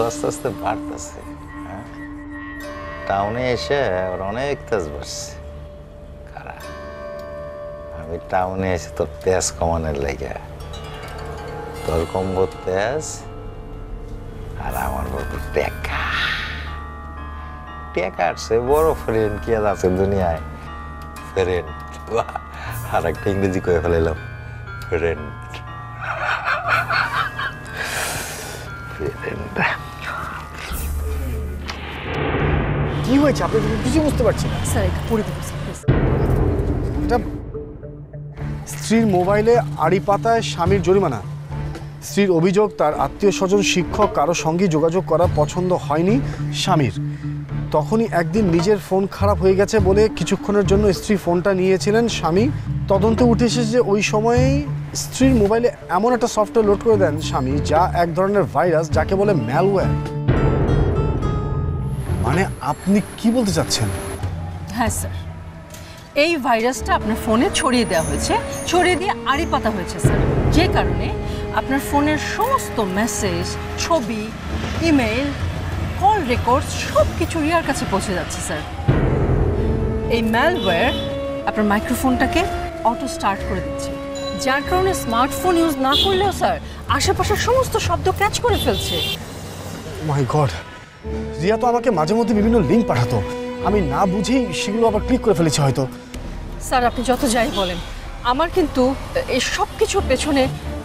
আস্তে আস্তে বাড়তেছে। হ্যাঁ, টাউনে এসে ওর অনেক তেজ বাড়ছে। খারা, আমি টাউনে এসে তোর তেজ কমানোর লেগে, তোর কমবো তেজ আর আমার বাবু টেকা। টেকার সে বড় ফ্রেন্ড কি আছে দুনিয়ায়? ফ্রেন্ড, আর একটা ইংরেজি করে ফেলাম, ফ্রেন্ড। কি হয়েছে আপনি কিছু বুঝতে পারছি না। স্যার একটু পড়ে দেবো স্যার প্লিজ। এটা স্ত্রীর মোবাইলে আড়ি পাতায় স্বামীর জরিমানা। স্ত্রীর অভিযোগ তার আত্মীয় স্বজন শিক্ষক কারো সঙ্গে যোগাযোগ করা পছন্দ হয়নি স্বামীর। তখনই একদিন নিজের ফোন খারাপ হয়ে গেছে বলে কিছুক্ষণের জন্য স্ত্রী ফোনটা নিয়েছিলেন স্বামী। তদন্তে উঠে এসেছে যে ওই সময়েই স্ত্রীর মোবাইলে এমন একটা সফটওয়্যার লোড করে দেন স্বামী, যা এক ধরনের ভাইরাস, যাকে বলে ম্যালওয়্যার। মানে আপনি কি বলতে চাচ্ছেন? হ্যাঁ স্যার, এই ভাইরাসটা আপনার ফোনে ছড়িয়ে দেওয়া হয়েছে, ছড়িয়ে দিয়ে আড়ি পাতা হয়েছে স্যার, যে কারণে আপনার ফোনের সমস্ত মেসেজ, ছবি, ইমেল, কল রেকর্ড সব কিছু রিয়ার কাছে পৌঁছে যাচ্ছে স্যার। এই ম্যালওয়্যার আপনার মাইক্রোফোনটাকে অটো স্টার্ট করে দিচ্ছে, যার কারণে স্মার্টফোন ইউজ না করলেও স্যার আশেপাশের সমস্ত শব্দ ক্যাচ করে ফেলছে। মাই গড, রিয়া তো আমাকে মাঝে মধ্যে বিভিন্ন লিঙ্ক পাঠাতো, আমি না বুঝেই সেগুলো আবার ক্লিক করে ফেলেছি হয়তো। স্যার আপনি যত যাই বলেন, আমার কিন্তু এই সব কিছুর পেছনে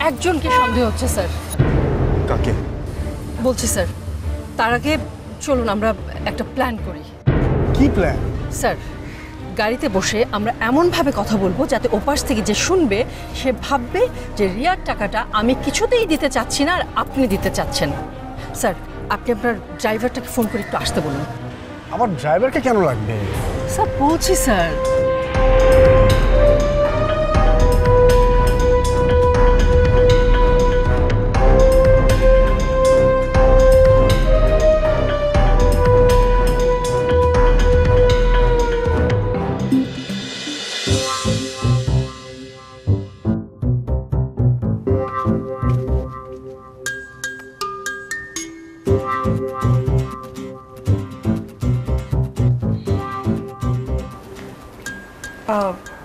একজনকে সন্দেহ হচ্ছে স্যার। কাকে? বলছি স্যার, তার আগে চলুন আমরা একটা প্ল্যান করি। কি প্ল্যান? স্যার, গাড়িতে বসে আমরা এমনভাবে কথা বলবো যাতে ওপাশ থেকে যে শুনবে সে ভাববে যে রিয়ার টাকাটা আমি কিছুতেই দিতে চাচ্ছি না আর আপনি দিতে চাচ্ছেন। স্যার, আপনি আপনার ড্রাইভারটাকে ফোন করে একটু আসতে বলুন। আমার ড্রাইভারকে কেন লাগবে? স্যার বলছি স্যার।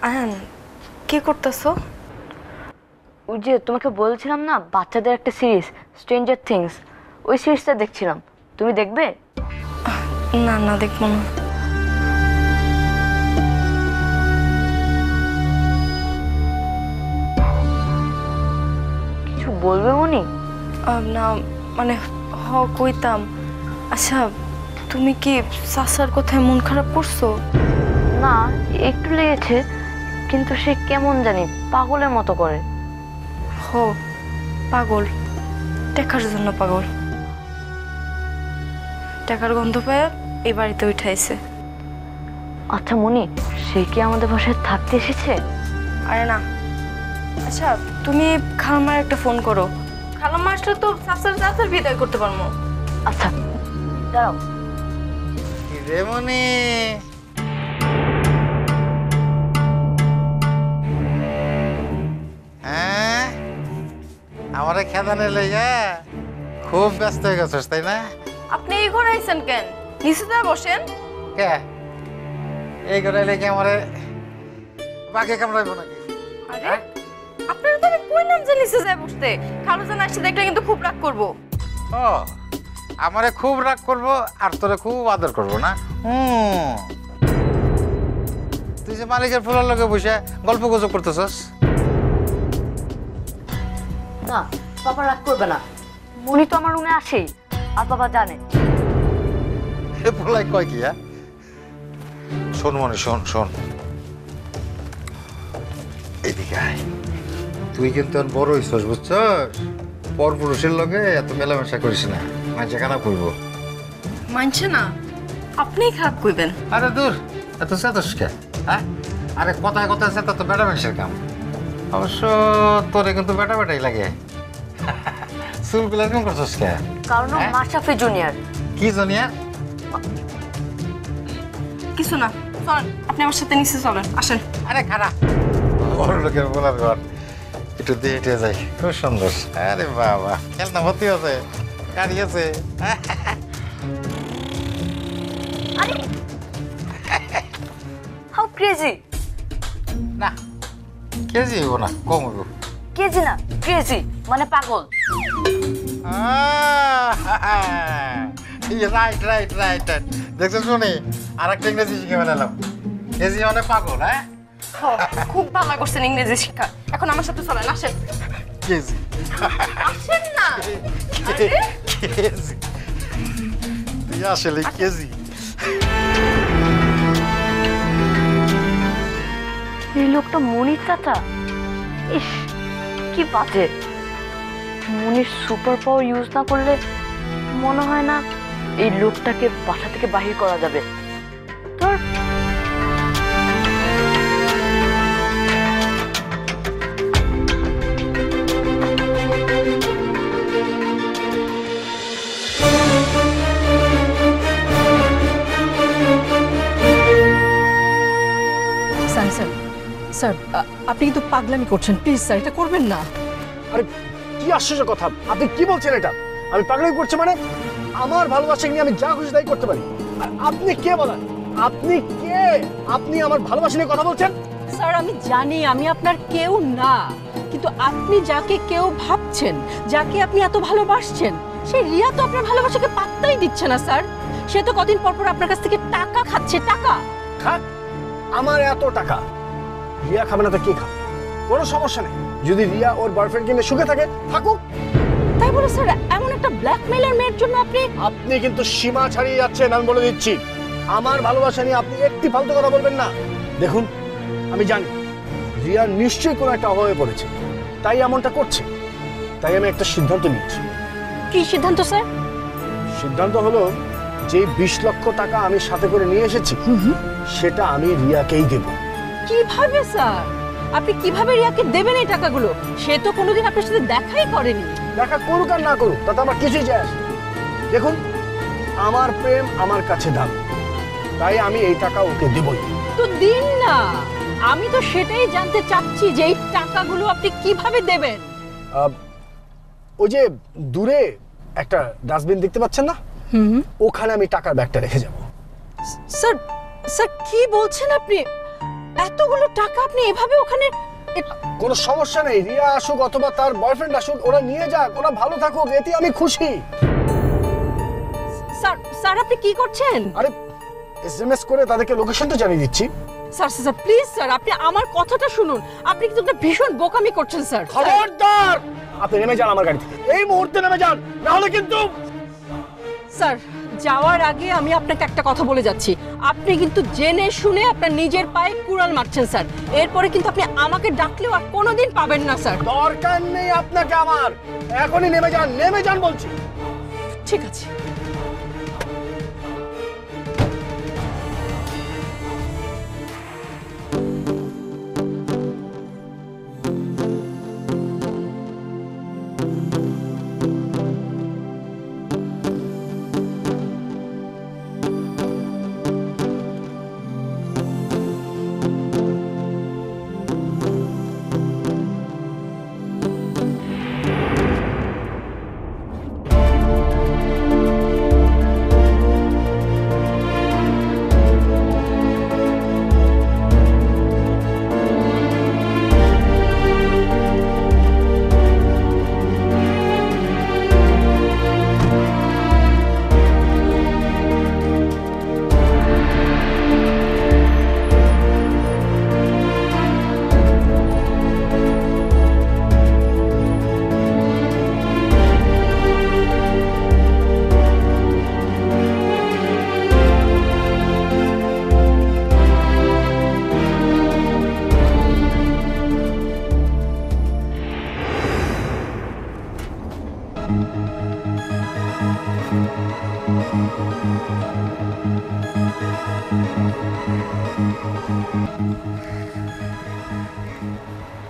আয়ান, কি করতেছো? ওই যে তোমাকে বলছিলাম না, বাচ্চাদের একটা সিরিজ স্ট্রেঞ্জার থিংস, ওই সিরিজটা দেখছিলাম। তুমি দেখবে? না না, দেখবো না। কিছু বলবে মনি? না মানে কইতাম। আচ্ছা, তুমি কি চাচার কথায় মন খারাপ করছো? না, একটু লেগেছে, কিন্তু সে কেমন জানি পাগলের মতো করে। পাগল, টাকার জন্য পাগল। টাকার গন্ধ পেয়ে এই বাড়িতে উঠাইছে। আচ্ছা মনি, সে কি আমাদের বাসায় থাকতে এসেছে? আরে না। আচ্ছা, তুমি খালাম্মার একটা ফোন করো। খালাম্মা আসলে তো চাচার বিদায় করতে পারবো। আচ্ছা দাঁড়াও। রে মনি, হ্যাঁ, আমারে খেদানে লইয়া খুব ব্যস্ত হয়ে গেছিস তাই না? আপনি এই ঘরে আইছেন কেন? নিচে যা বসেন। কে এই ঘরে লেগে আমারে বাঘে কামড়াইবো নাকি? আরে আপনারা তো আমি কইলাম যে নিচে যায় বসতে। খালু জান আসছে দেখলে কিন্তু খুব রাগ করবো। ও, আমারে খুব রাগ করবো আর তোরে খুব আদর করবো না? তুই যে মালিকের ফুলের লগে বসে গল্প গুজব করতেছস। না, বাবা রাগ করবে না, মনি তো আমার রুমে আসেই, আর বাবা জানে। সে বলাই কয় কি? শোন মনি, শোন শোন, এদিকে আয়। তুই কিন্তু আর বড় হইছস, বুঝছস? পর পুরুষের লগে এত মেলামেশা করিস না, মাঝে খারাপ হইব। মানছে না, আপনিই খারাপ কইবেন। আরে দূর, এত চেতস কে? হ্যাঁ, আরে কথায় কথায় চেতা তো বেটা মানুষের কাম। অবশ্য তোরে কিন্তু বেটা বেটাই লাগে। চুলগুলো এরকম করছস কে? কারণ ও মাশরাফি জুনিয়র। কি জুনিয়র? কিছু না, চলেন আপনি আমার সাথে নিচে চলেন, আসেন। আরে খারাপ, বড় লোকের বলার ঘর, একটু দিয়ে হেঁটে যাই, খুব সুন্দর। আরে বাবা, খেলনা ভর্তি আছে। কারিয়েছে। How crazy. না কেজি হবো না, কম হবো। কেজি না, ক্রেজি মানে পাগল। রাইট রাইট রাইট রাইট, দেখছো শুনি আর একটা ইংরেজি শিখে ফেলালাম। কেজি মানে পাগল। হ্যাঁ, খুব ভালো করছেন ইংরেজি শিক্ষা। এখন আমার সাথে চলেন, আসেন। কেজি আসেন না। কেজি, তুই আসলে কেজি। এই লোকটা মনির চাচা। ইস কি বাজে। মনির সুপার পাওয়ার ইউজ না করলে মনে হয় না এই লোকটাকে বাসা থেকে বাহির করা যাবে। তোর স্যার স্যার স্যার আপনি কিন্তু পাগলামি করছেন, প্লিজ স্যার এটা করবেন না। আরে কি আশ্চর্য কথা, আপনি কি বলছেন এটা? আমি পাগলামি করছি মানে? আমার ভালোবাসা নিয়ে আমি যা খুশি তাই করতে পারি। আর আপনি কে বলেন? আপনি কে? আপনি আমার ভালোবাসা নিয়ে কথা বলছেন? স্যার আমি জানি আমি আপনার কেউ না, কিন্তু আপনি যাকে কেউ ভাবছেন, যাকে আপনি এত ভালোবাসছেন, সেই রিয়া তো আপনার ভালোবাসাকে পাত্তাই দিচ্ছে না স্যার। সে তো কদিন পর পর আপনার কাছ থেকে টাকা খাচ্ছে। টাকা খাক, আমার এত টাকা, রিয়া খাবে না তো কে খাবে? কোনো সমস্যা নেই, যদি রিয়া ওর বয়ফ্রেন্ডকে নিয়ে সুখে থাকে থাকুক। তাই বলে স্যার এমন একটা ব্ল্যাকমেইলার মেয়ের জন্য আপনি কিন্তু সীমা ছাড়িয়ে যাচ্ছেন, আমি বলে দিচ্ছি। আমার ভালোবাসা নিয়ে আপনি একটি ফালতু কথা বলবেন না। দেখুন, আমি জানি রিয়া নিশ্চয়ই কোনো একটা অভাবে পড়েছে, তাই এমনটা করছে। তাই আমি একটা সিদ্ধান্ত নিচ্ছি। কি সিদ্ধান্ত স্যার? সিদ্ধান্ত হলো, যে 20 লক্ষ টাকা আমি সাথে করে নিয়ে এসেছি সেটা আমি রিয়াকেই দেব। কিভাবে স্যার? আপনি কিভাবে রিয়াকে দেবেন এই টাকাগুলো? সে তো কোনোদিন আপনার সাথে দেখাই করেনি। দেখা করুক আর না করুক তাতে আমার কিছুই যায় আসে না। দেখুন, আমার প্রেম আমার কাছে দাম, তাই আমি এই টাকা ওকে দেবই। তো দিন না, আমি তো সেটাই জানতে চাচ্ছি যে এই টাকাগুলো আপনি কিভাবে দেবেন। ওই যে দূরে একটা ডাস্টবিন দেখতে পাচ্ছেন না, ওখানে আমি টাকার ব্যাগটা রেখে যাব। স্যার স্যার কি বলছেন আপনি? এতগুলো টাকা আপনি এভাবে ওখানে? কোনো সমস্যা নেই, রিয়া আসুক অথবা তার বয়ফ্রেন্ড আসুক, ওরা নিয়ে যাক, ওরা ভালো থাকুক, এতে আমি খুশি। স্যার স্যার আপনি কি করছেন? আরে এসএমএস করে তাদেরকে লোকেশনটা জানিয়ে দিচ্ছি। স্যার স্যার প্লিজ স্যার আপনি আমার কথাটা শুনুন। আপনি কিন্তু একটা ভীষণ বোকামি করছেন স্যার। খবরদার, আপনি নেমে যান আমার গাড়ি থেকে, এই মুহূর্তে নেমে যান, না হলে কিন্তু। স্যার যাওয়ার আগে আমি আপনাকে একটা কথা বলে যাচ্ছি, আপনি কিন্তু জেনে শুনে আপনার নিজের পায়ে কুড়াল মারছেন স্যার। এরপরে কিন্তু আপনি আমাকে ডাকলেও আর কোনোদিন পাবেন না স্যার। দরকার নেই আপনাকে আমার, এখনই নেমে যান বলছি। ঠিক আছে।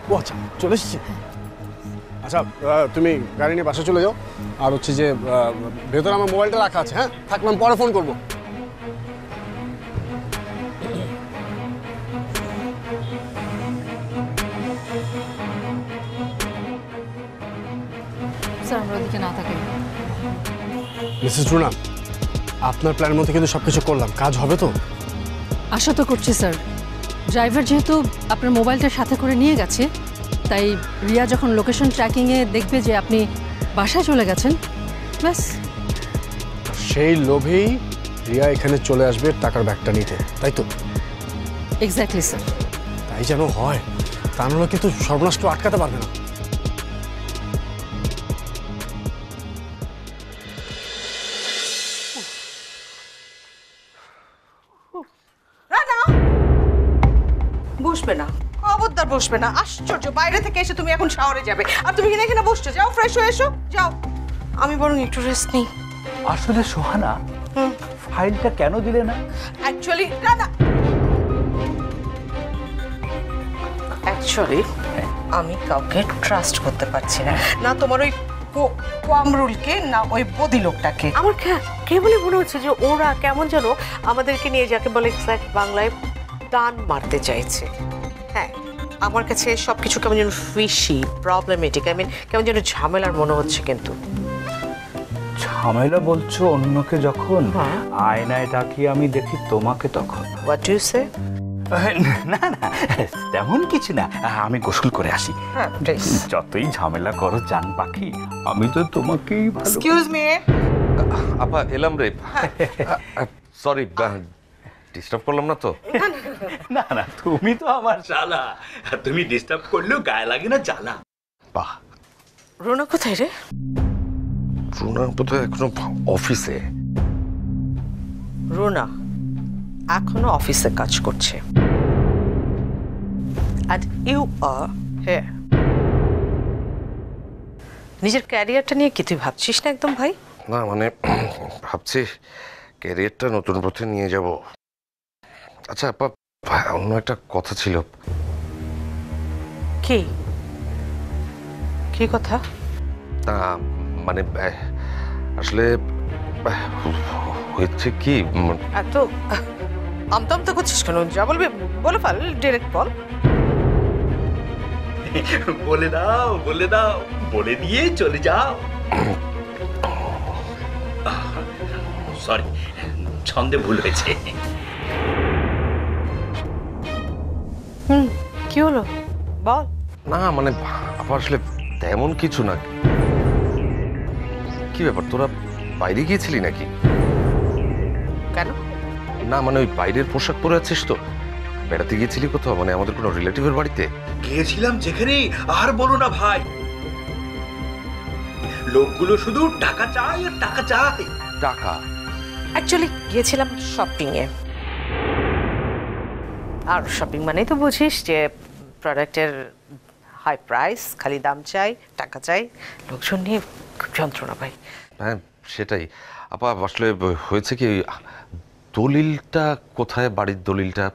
ও আচ্ছা, চলে এসেছি। আচ্ছা, তুমি গাড়ি নিয়ে বাসা চলে যাও। আর হচ্ছে যে ভেতরে আমার মোবাইলটা রাখা আছে। হ্যাঁ, থাকলাম, পরে ফোন করবো। স্যার আমরা ওদিকে না থাকি। মিসেস রুনা, আপনার প্ল্যান মতো কিন্তু সব কিছু করলাম, কাজ হবে তো? আশা তো করছি স্যার। ড্রাইভার যেহেতু আপনার মোবাইলটা সাথে করে নিয়ে গেছে, তাই রিয়া যখন লোকেশন ট্র্যাকিংয়ে দেখবে যে আপনি বাসায় চলে গেছেন, ব্যাস। সেই লোভেই রিয়া এখানে চলে আসবে টাকার ব্যাগটা নিতে, তাই তো? Exactly sir. তাই যেন হয়, তা নাহলে কিন্তু সর্বনাশ আটকাতে পারবে না। বসবে না, খবরদার বসবে না। আশ্চর্য, বাইরে থেকে এসে তুমি এখন শাওয়ারে যাবে আর তুমি কিনা এখানে বসছো? যাও, ফ্রেশ হয়ে এসো, যাও। আমি বরং একটু রেস্ট নিই। আসলে সোহানা, ফাইলটা কেন দিলে না? অ্যাকচুয়ালি আমি কাউকে ট্রাস্ট করতে পারছি না, না তোমার ওই কামরুলকে, না ওই বদি লোকটাকে। আমার কেবলই মনে হচ্ছে যে ওরা কেমন যেন আমাদেরকে নিয়ে, যাকে বলে এক্সাক্ট বাংলায়, টান মারতে চাইছে। হ্যাঁ, আমার কাছে সবকিছু কেমন যেন ফিশি, প্রবলেমেটিক, কেমন যেন ঝামেলার মনে হচ্ছে। কিন্তু ঝামেলা বলছো অন্যকে যখন, আয়নায় তাকিয়ে আমি দেখি তোমাকে তখন। হোয়াট ডু ইউ সে? না না, তেমন কিছু না, আমি গোসল করে আসি। হ্যাঁ, প্লিজ। যতই ঝামেলা করো জান পাখি, আমি তো তোমাকেই ভালো। Excuse me. আপা এলাম রে। সরি, ডিস্টার্ব করলাম না তো? না না, তুমি তো আমার শালা, তুমি ডিস্টার্ব করলেও গায়ে লাগে না জ্বালা। বাহ, রুনা কোথায় রে? রুনা বোধহয় এখনো অফিসে। রুনা এখনো অফিসে কাজ করছে, and you are here. নিজের ক্যারিয়ারটা নিয়ে কি তুই ভাবছিস না একদম ভাই? না মানে ভাবছি ক্যারিয়ারটা নতুন পথে নিয়ে যাব। আচ্ছা আপা, অন্য একটা কথা ছিল। কি কি কথা? তা মানে আসলে হয়েছে কি, এত আমতা করছিস কেন? যা বলবি বলে ফেল, ডিরেক্ট বল। বলে দাও, বলে দাও, বলে দিয়ে চলে যাও। সরি, ছন্দে ভুল হয়েছে। কি হলো বল। না মানে আপা আসলে তেমন কিছু না। কি ব্যাপার, তোরা বাইরে গিয়েছিলি নাকি? কেন? না মানে ওই বাইরের পোশাক পরে আছিস তো, বেড়াতে গিয়েছিলি কোথাও, মানে আমাদের কোনো রিলেটিভের বাড়িতে? গিয়েছিলাম যেখানে, আর বলো না ভাই, লোকগুলো শুধু টাকা চাই আর টাকা চাই। টাকা? অ্যাকচুয়ালি গিয়েছিলাম শপিং এ। আর শপিং মানেই তো বুঝিস যে প্রোডাক্টের হাই প্রাইস, খালি দাম চাই, টাকা চাই, লোকজন নিয়ে খুব যন্ত্রণা পাই। হ্যাঁ সেটাই আপা। আসলে হয়েছে কি, দলিলটা কোথায়, বাড়ির দলিলটা?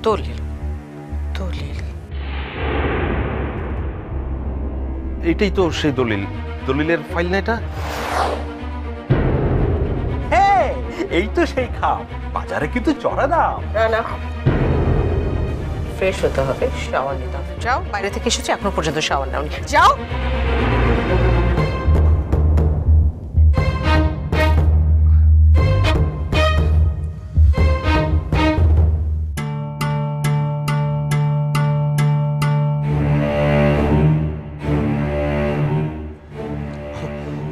দলিল? দলিল? এইটাই তো সেই দলিল। দলিলের ফাইল না এটা? হ্যাঁ, এই তো সেই খাম। বাজারে কিন্তু চড়া দাম। না না, ফ্রেশ হতে হবে, শাওয়ার নিতে হবে। যাও, বাইরে থেকে এসেছি, এখনো পর্যন্ত শাওয়ার নাওনি, যাও।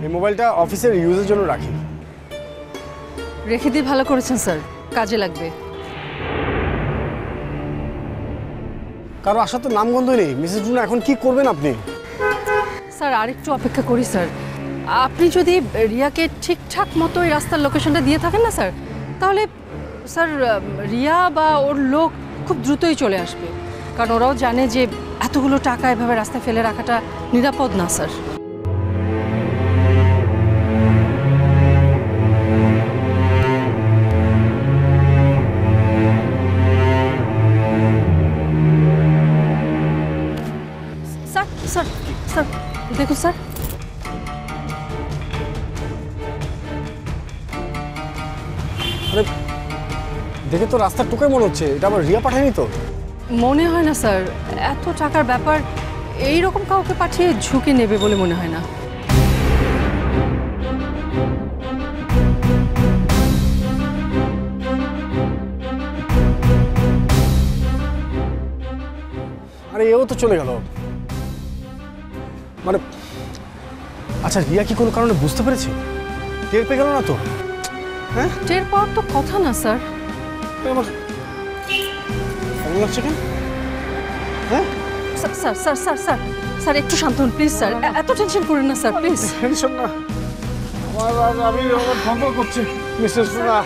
এই মোবাইলটা অফিসের ইউজের জন্য রাখি। রেখে দিয়ে ভালো করেছেন স্যার, কাজে লাগবে। কারো আসার তো নামগন্ধই নেই। মিসেস রুনা, এখন কি করবেন আপনি? স্যার আরেকটু অপেক্ষা করি স্যার। আপনি যদি রিয়াকে ঠিকঠাক মতো এই রাস্তার লোকেশনটা দিয়ে থাকেন না স্যার, তাহলে স্যার রিয়া বা ওর লোক খুব দ্রুতই চলে আসবে। কারণ ওরাও জানে যে এতগুলো টাকা এভাবে রাস্তায় ফেলে রাখাটা নিরাপদ না স্যার। স্যার স্যার স্যার দেখুন স্যার, আরে দেখে তো রাস্তার টোকাই মনে হচ্ছে, এটা আবার রিয়া পাঠায়নি তো? মনে হয় না স্যার, এত টাকার ব্যাপার এইরকম কাউকে পাঠিয়ে ঝুঁকি নেবে বলে মনে হয় না। আরে এও তো চলে গেল। মানে আচ্ছা, রিয়া কি কোনো কারণে বুঝতে পেরেছে? টের পেয়ে গেল না তো? হ্যাঁ, টের পাওয়ার তো কথা না স্যার। আমার কেমন লাগছে কেন? হ্যাঁ sir sir sir sir sir sir একটু শান্ত হন প্লিজ স্যার, এত টেনশন করেন না স্যার প্লিজ। টেনশন না, আমি ভঙ্গ করছি মিসেস সোনা।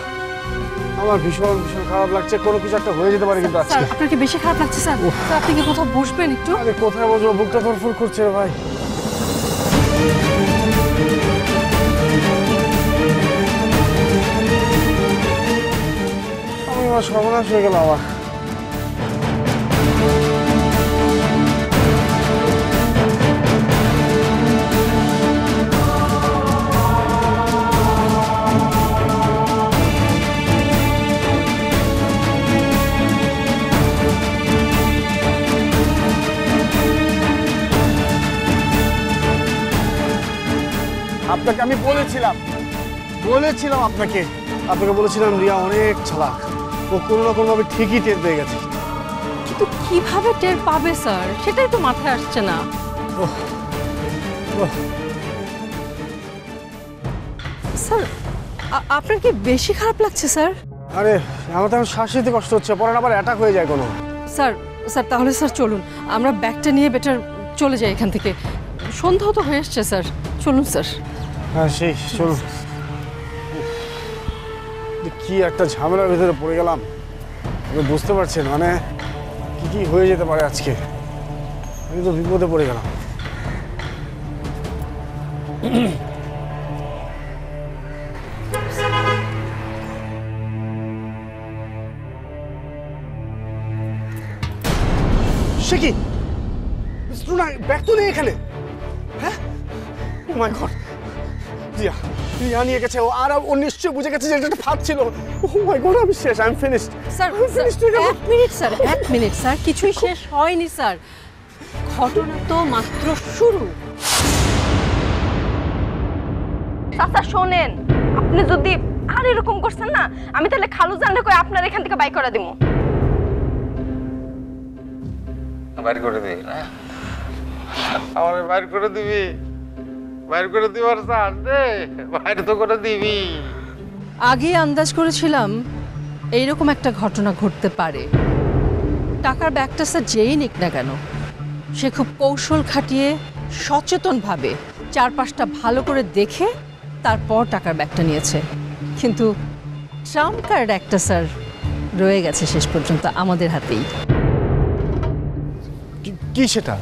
আমার ভীষণ ভীষণ খারাপ লাগছে, কোনো কিছু একটা হয়ে যেতে পারে কিন্তু আজকে। স্যার আপনার কি বেশি খারাপ লাগছে স্যার? স্যার আপনি কি কোথাও বসবেন একটু? আরে কোথায় বসবো, বুকটা ধরফর করছে রে ভাই। আমি আমার সর্বনাশ হয়ে গেল আমার। আপনাকে আমি বলেছিলাম আপনাকে বলেছিলাম রিয়া অনেক চালাক, ও কোনো না কোনোভাবে ঠিকই টের পেয়ে গেছে। কিন্তু কিভাবে টের পাবে স্যার, সেটাই তো মাথায় আসছে না। স্যার আপনার কি বেশি খারাপ লাগছে স্যার? আরে আমার তো এখন শ্বাস নিতে কষ্ট হচ্ছে, পরে আবার অ্যাটাক হয়ে যায় কোনো। স্যার স্যার তাহলে স্যার চলুন আমরা ব্যাগটা নিয়ে বেটার চলে যাই এখান থেকে, সন্ধ্যাও তো হয়ে এসছে স্যার, চলুন স্যার। হ্যাঁ সেই চলুন। কি একটা ঝামেলার ভিতরে পড়ে গেলাম, আমি বুঝতে পারছেন মানে কি কি হয়ে যেতে পারে আজকে। আমি তো বিপদে পড়ে গেলাম। সে কি ব্যাগ তো নেই এখানে? হ্যাঁ, ও মাই গড, রিয়া রিয়া নিয়ে গেছে ও, আর ও নিশ্চয়ই বুঝে গেছে যে এটা একটা ফাঁদ ছিল। ও মাই গড, আমি শেষ, আই এম ফিনিশড। স্যার এক মিনিট স্যার, কিছুই শেষ হয়নি স্যার, ঘটনা তো মাত্র শুরু। চাচা শোনেন, আপনি যদি আর এরকম করছেন না, আমি তাহলে খালু জানলে কই আপনার এখান থেকে বাই করে দেবো। বাইর করে দিবি না? আমার বাইর করে দিবি? বাইর করে দিবার চান্স দে, বাইর তো করে দিবি। আগে আন্দাজ করেছিলাম এইরকম একটা ঘটনা ঘটতে পারে। টাকার ব্যাগটা স্যার যেই নিক না কেন, সে খুব কৌশল খাটিয়ে সচেতনভাবে চারপাশটা ভালো করে দেখে তারপর টাকার ব্যাগটা নিয়েছে। কিন্তু ট্রাম্প কার্ড একটা স্যার রয়ে গেছে শেষ পর্যন্ত আমাদের হাতেই। কি সেটা?